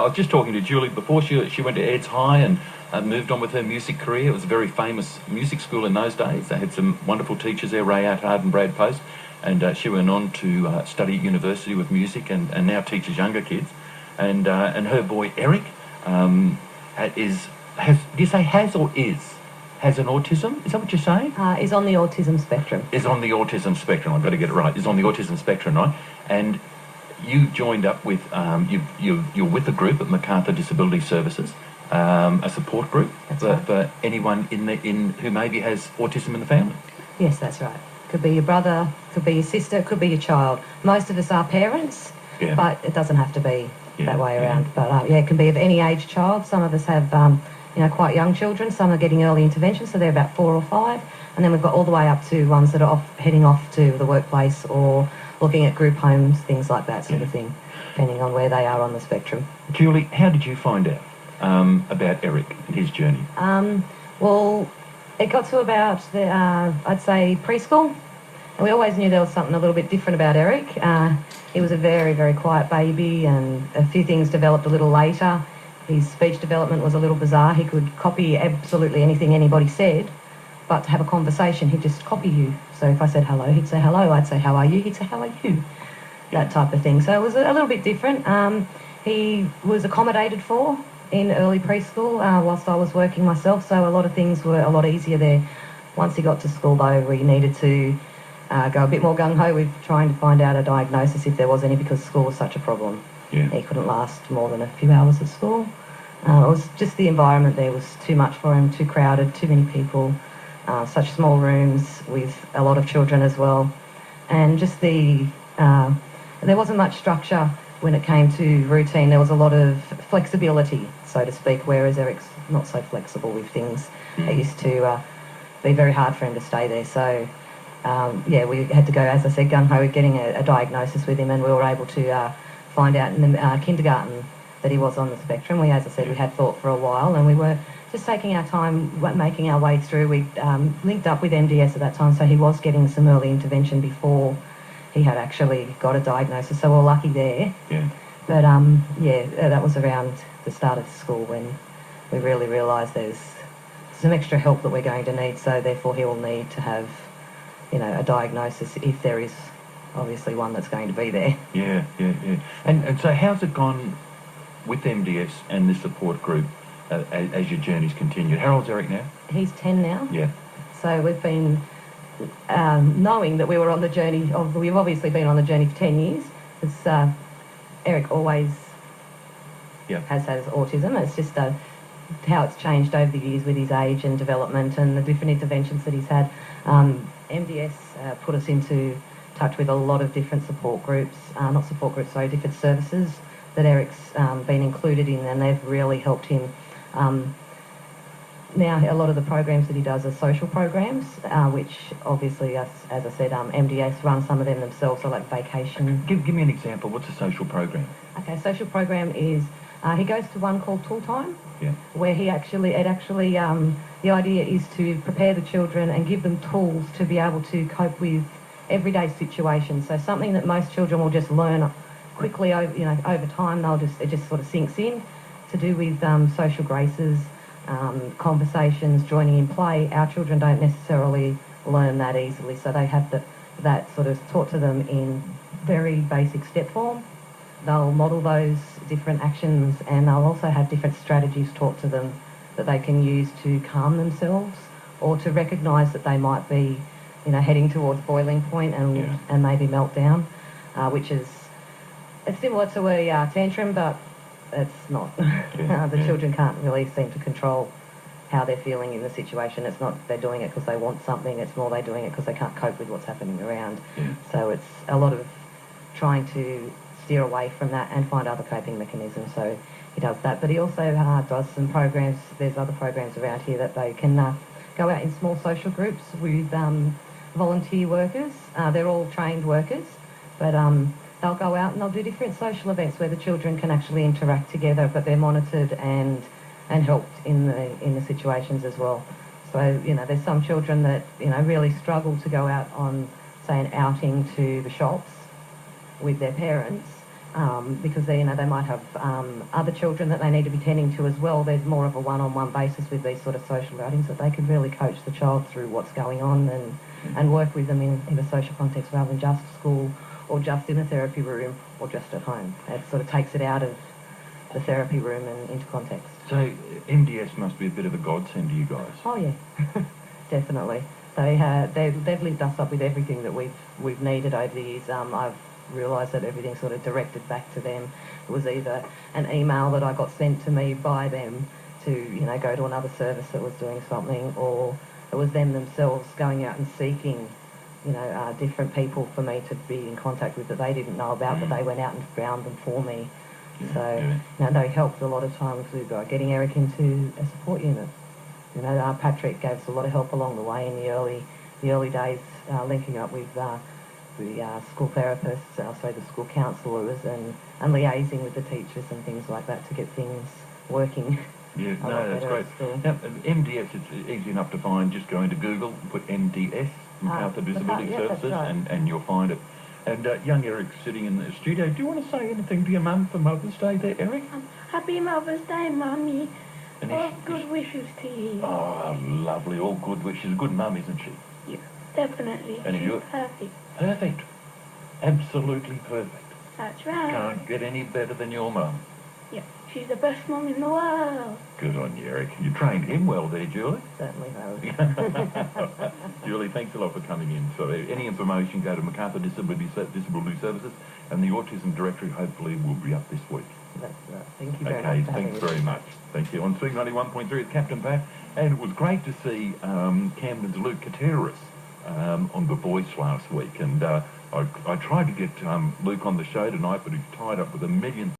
was just talking to Julie before she went to Eds High and moved on with her music career. It was a very famous music school in those days. They had some wonderful teachers there, Ray Attard and Brad Post, and she went on to study at university with music and now teaches younger kids. And her boy Eric do you say has or is? Has an autism? Is that what you're saying? Is on the autism spectrum. Is on the autism spectrum. I've got to get it right. Is on the autism spectrum, right? And you joined up with you're with a group at Macarthur Disability Services, a support group for anyone who maybe has autism in the family. Yes, that's right. Could be your brother, could be your sister, could be your child. Most of us are parents, but it doesn't have to be that way around. But it can be of any age child. Some of us have quite young children. Some are getting early intervention, so they're about 4 or 5, and then we've got all the way up to ones that are heading off to the workplace or looking at group homes, things like that sort of thing, depending on where they are on the spectrum. Julie, how did you find out about Eric and his journey? Well, it got to about, I'd say, preschool, and we always knew there was something a little bit different about Eric. He was a very, very quiet baby, and a few things developed a little later. His speech development was a little bizarre. He could copy absolutely anything anybody said, but to have a conversation, he'd just copy you. So if I said hello, he'd say hello. I'd say, how are you? He'd say, how are you? That type of thing. So it was a little bit different. He was accommodated for in early preschool whilst I was working myself, so a lot of things were a lot easier there. Once he got to school, though, we needed to go a bit more gung-ho with trying to find out a diagnosis if there was any, because school was such a problem. He couldn't last more than a few hours at school. It was just the environment there was too much for him, too crowded, too many people, such small rooms with a lot of children as well. And just there wasn't much structure when it came to routine. There was a lot of flexibility, so to speak, whereas Eric's not so flexible with things. It used to be very hard for him to stay there. So, we had to go, as I said, gung-ho with getting a diagnosis with him, and we were able to find out in the kindergarten that he was on the spectrum. As I said, we had thought for a while, and we were just taking our time, making our way through. We linked up with MDS at that time, so he was getting some early intervention before he had actually got a diagnosis, so we were lucky there. But that was around the start of school when we really realised there's some extra help that we're going to need, so therefore he will need to have, a diagnosis if there is obviously one that's going to be there. And so how's it gone with MDS and this support group as your journey's continued? How old's Eric now? He's 10 now. So we've been knowing that we were on the journey we've obviously been on the journey for 10 years. Because Eric always has autism. It's just how it's changed over the years with his age and development and the different interventions that he's had. MDS put us into touch with a lot of different support groups, different services that Eric's been included in, and they've really helped him. Now a lot of the programs that he does are social programs, which obviously, as I said, MDS run some of them themselves, so like vacation. Give me an example. What's a social program? Okay, social program is, he goes to one called Tool Time, where the idea is to prepare the children and give them tools to be able to cope with everyday situations. So something that most children will just learn quickly over time, it just sort of sinks in, to do with social graces, conversations, joining in play. Our children don't necessarily learn that easily, so they have that sort of taught to them in very basic step form. They'll model those different actions, and they'll also have different strategies taught to them that they can use to calm themselves or to recognise that they might be heading towards boiling point and maybe meltdown, which is similar to a tantrum, but it's not. The children can't really seem to control how they're feeling in the situation. It's not they're doing it because they want something, it's more they're doing it because they can't cope with what's happening around. So it's a lot of trying to steer away from that and find other coping mechanisms. So he does that, but he also does some programs. There's other programs around here that they can go out in small social groups with volunteer workers. They're all trained workers, but they'll go out and they'll do different social events where the children can actually interact together, but they're monitored and helped in the situations as well. So there's some children that really struggle to go out on, say, an outing to the shops with their parents, because they might have other children that they need to be tending to as well. There's more of a one-on-one basis with these sort of social outings that they can really coach the child through what's going on and work with them in a social context rather than just school or just in a therapy room or just at home. It sort of takes it out of the therapy room and into context. So MDS must be a bit of a godsend to you guys. Oh yeah, definitely. They've linked us up with everything that we've needed over the years. I've realised that everything's sort of directed back to them. It was either an email that I got sent to me by them to go to another service that was doing something, or it was them themselves going out and seeking different people for me to be in contact with that they didn't know about, but they went out and found them for me. They helped a lot of times with getting Eric into a support unit. Patrick gave us a lot of help along the way in the early days, linking up with the school therapists, also the school counsellors, and liaising with the teachers and things like that to get things working. Yeah, no, that's great. Now, MDS, it's easy enough to find. Just go into Google, put MDS, Macarthur Disability Services, right. and you'll find it. And young Eric's sitting in the studio. Do you want to say anything to your mum for Mother's Day there, Eric? Happy Mother's Day, Mummy. And All good wishes to you. Oh, lovely. All good wishes. She's a good mum, isn't she? Yeah, definitely. And She's perfect. Perfect. Absolutely perfect. That's right. Can't get any better than your mum. Yeah, she's the best mum in the world. Good on you, Eric. You trained him well there, Julie. Certainly have. Julie, thanks a lot for coming in. So any information, go to Macarthur Disability Services, and the Autism Directory hopefully will be up this week. That's right. Thank you very much. Okay, for having thanks me. very much. Thank you. On 391.3 with Captain Pat, and it was great to see Camden's Luke Kateris on The Voice last week, and I tried to get Luke on the show tonight, but he's tied up with a million